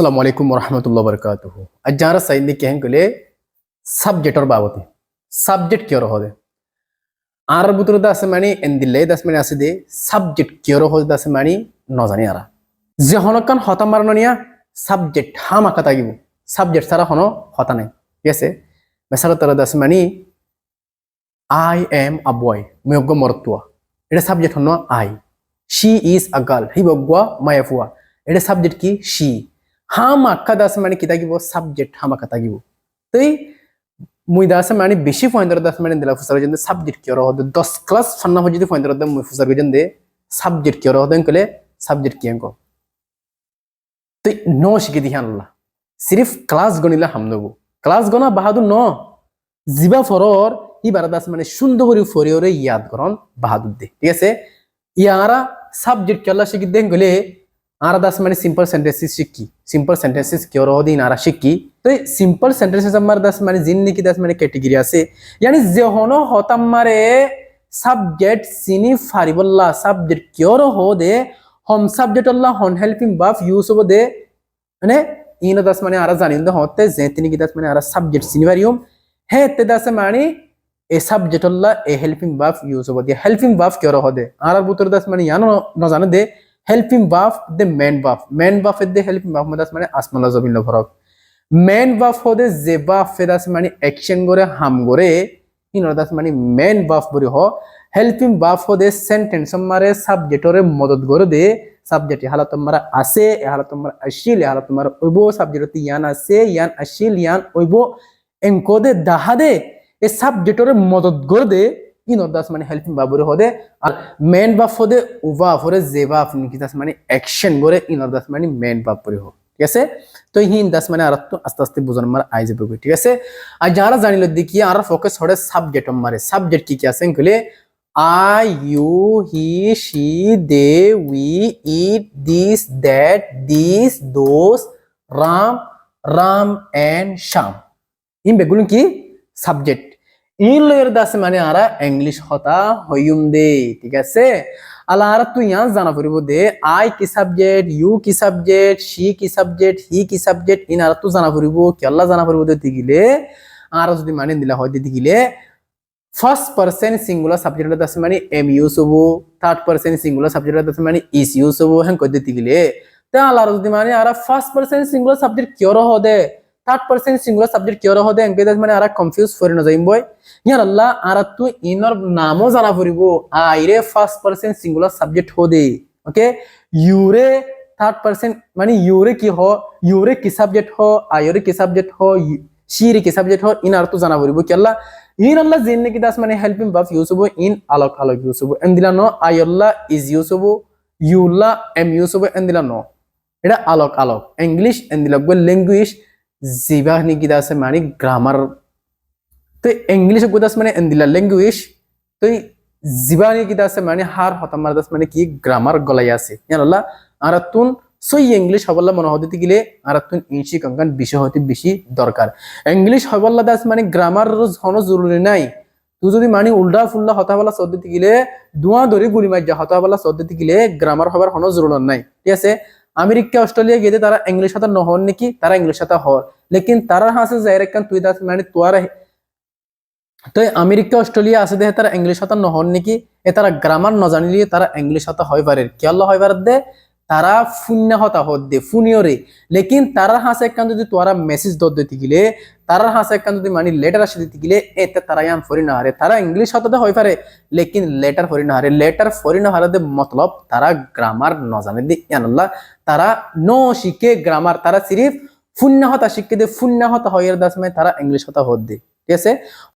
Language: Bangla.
আসসালামু আলাইকুম রহমতুল্লাহ বরকাতুহ আজ যারা সাইন্দি কেহেন কলে সাবজেক্টর বাবতে সাবজেক্ট কিয়র হদে আর বুতর দাস মানে এন্দিলে দাস মানে আছে দে সাবজেক্ট কিয়র হদে দাস মানে নজানি আরা যে হনকান হতা মারনিয়া সাবজেক্ট হামাকা তাগিব সাবজেক্ট সারা হন হতা নাই ঠিক আছে মেসাল তারা দাস মানে আই এম আ বয় মুয়গ্গ মরতুয়া এটা সাবজেক্ট হন I she is a girl he বগ্গা মায়াফুয়া এটা সাবজেক্ট কি শি হামাকা দাস মানে কি তাগিব সাবজেক্ট হামাকা তাগিব তই মুই দাস মানে বেশি পয়েন্ট দাস মানে দিলা ফুসার জন্য সাবজেক্ট কি রহ 10 ক্লাস ফান্না হজদি পয়েন্ট দে মুই ফুসার জন্য সাবজেক্ট কি রহ দেন কলে সাবজেক্ট কি আঙ্ক তই নো শিখে দিহান আল্লাহ সিরিফ ক্লাস গনিলা হামনবো ক্লাস গনা বাহাদুর ন জিবা ফরর ইবার দাস মানে সুন্দর করে ফরিওরে ইয়াদ করন বাহাদুর দে ঠিক আছে ইয়ারা সাবজেক্ট কেলা শিখি দেন কলে আর দাস মানে সিম্পল সেন্টেন্সেস শিখি সিম্পল সেন্টেন্সেস কি রহ দিন আর শিখি তো সিম্পল সেন্টেন্সেস আমার দাস মানে জিন্নি কি দাস মানে ক্যাটেগরি আছে यानी যে হনো হতাম মারে সাবজেক্ট সিনি ফারিবল্লা সাবজেক্ট কিয়র হো দে হোম সাবজেক্ট আল্লাহ হন হেল্পিং বাফ ইউজ হবো দে মানে ইন দাস মানে আর জানিন দে হতে যে তিনি কি দাস মানে আর সাবজেক্ট সিনি ফারিয়ম হে তে দাস মানে এ সাবজেক্ট আল্লাহ এ হেল্পিং বাফ ইউজ হবো দে হেল্পিং বাফ কিয়র হো দে আর বুতর দাস মানে ইয়ানো ন জানে দে হেল্পিং বাফ দে মেন বাফ দে হেল্পিং বাফ দাস মানে আসমালা জবিন ফরক মেন বাফ হদে যে বাফ ফেদাস মানে অ্যাকশন করে হাম করে ইনদাস মানে মেন বাফ বরি হ হেল্পিং বাফ হদে সেন্টেন্স মারে সাবজেক্টরে মদত করে দে সাবজেক্ট হালা তোমার আছে এ হালা তোমার আসিল এ হালা তোমার ওইবো সাবজেক্টতে ইয়ান আছে ইয়ান আসিল ইয়ান ওইবো এনকোদে দাহা দে এ সাবজেক্টরে মদত করে দে ইনদাস মানে হেল্পিং বাফ বরি হদে আর মেন বাফ হদে উবা ফরে যে বাফ নিকিদাস মানে অ্যাকশন করে ইনদাস মানে মেন বাফ বরি হ ঠিক আছে তো হিন দাস মানে আর তো আস্তে আস্তে বুঝান আমার আই যাবে ঠিক আছে আর যারা জানিল দেখি আর ফোকাস হড়ে সাবজেক্ট মারে সাবজেক্ট কি কি আছে কইলে I you he she they we it this that this those Ram and Sham in বেগুলো কি সাবজেক্ট ইন লয়ের দাস মানে আর ইংলিশ হতা হইম দে ঠিক আছে আলা আর তুই ইয়ান জানা পড়িব দে আই কি সাবজেক্ট ইউ কি সাবজেক্ট শি কি সাবজেক্ট হি কি সাবজেক্ট ইন আর তুই জানা পড়িব কি আল্লাহ জানা পড়িব দে দিগিলে আর যদি মানে দিলা হয় দিগিলে ফার্স্ট পারসন সিঙ্গুলার সাবজেক্ট দাস মানে এম ইউজ হবো থার্ড পারসন সিঙ্গুলার সাবজেক্ট দাস মানে ইস ইউজ হবো হেন কই দে দিগিলে তে আল্লাহ যদি মানে আর ফার্স্ট পারসন সিঙ্গুলার সাবজেক্ট কিয়র হদে থার্ড পারসন সিঙ্গুলার সাবজেক্ট কিয়র হদে এনকে দাস মানে আর কনফিউজ ফরি না যাইম বই ইয়ার আল্লাহ আর তুই ইনর নামও জানা পড়িব আইরে ফার্স্ট পারসন সিঙ্গুলার সাবজেক্ট হদে ওকে ইউরে থার্ড পারসন মানে ইউরে কি হ ইউরে কি সাবজেক্ট হ আইরে কি সাবজেক্ট হ শিরে কি সাবজেক্ট হ ইন আর তো জানা পড়িব কি আল্লাহ ইন আল্লাহ জিন কি দাস মানে হেল্পিং বাফ ইউজ হবো ইন আলোক আলোক ইউজ হবো এন দিলা ন আই আল্লাহ ইজ ইউজ হবো ইউল্লাহ এম ইউজ হবো এন দিলা ন এটা আলোক আলোক ইংলিশ এন দিলা গো ল্যাঙ্গুয়েজ জিবা নি কি দাস মানে গ্রামার তো ইংলিশ গুদাস মানে এন্দিলা ল্যাঙ্গুয়েজ তো জিবানি কি দাস মানে হার হতামার দাস মানে কি গ্রামার গলাই আছে ইয়াল্লাহ আর তুন সই ইংলিশ হবল্লা মনে হতে গেলে আর তুন ইংলিশ কাঙ্কান বিষয় হতে বেশি দরকার ইংলিশ হবল্লা দাস মানে গ্রামার হন জরুরি নাই তুই যদি মানে উল্টা ফুল্লা হতাবলা পদ্ধতি গেলে দুয়া ধরে গুলি মার যা হতাবলা পদ্ধতি গেলে গ্রামার হবার হন জরুরি নাই ঠিক আছে আমেরিকা অস্ট্রেলিয়া গেলে তারা ইংলিশ হাতে নহন নাকি তারা ইংলিশ হাতে হর লেকিন তারা হাসে যাই রেখান তুই দাস মানে তোয়ার তো আমেরিকা অস্ট্রেলিয়া আছে দেখে তারা ইংলিশ হতা নহন নাকি এ তারা গ্রামার ন জানিলে তারা ইংলিশ হতা হয় পারে কি আল্লাহ হয় পারে দে তারা ফুন্না হতা হদ দে ফুনিয়রে লেকিন তারা হাসে একখান যদি তোরা মেসেজ দর দিতে গেলে তারা হাসে একখান যদি মানে লেটার আসে দিতে গেলে এতে তারা ইয়ান ফরি না হারে তারা ইংলিশ হতাতে হয় পারে লেকিন লেটার ফরি না হারে লেটার ফরি না হারে দে মতলব তারা গ্রামার ন জানে দে ইয়ান আল্লাহ তারা নো শিখে গ্রামার তারা সিরিফ ফুন্না হতা শিখে দে ফুন্না হতা হয় দাস মানে তারা ইংলিশ হতা হদ দে ঠিক আছে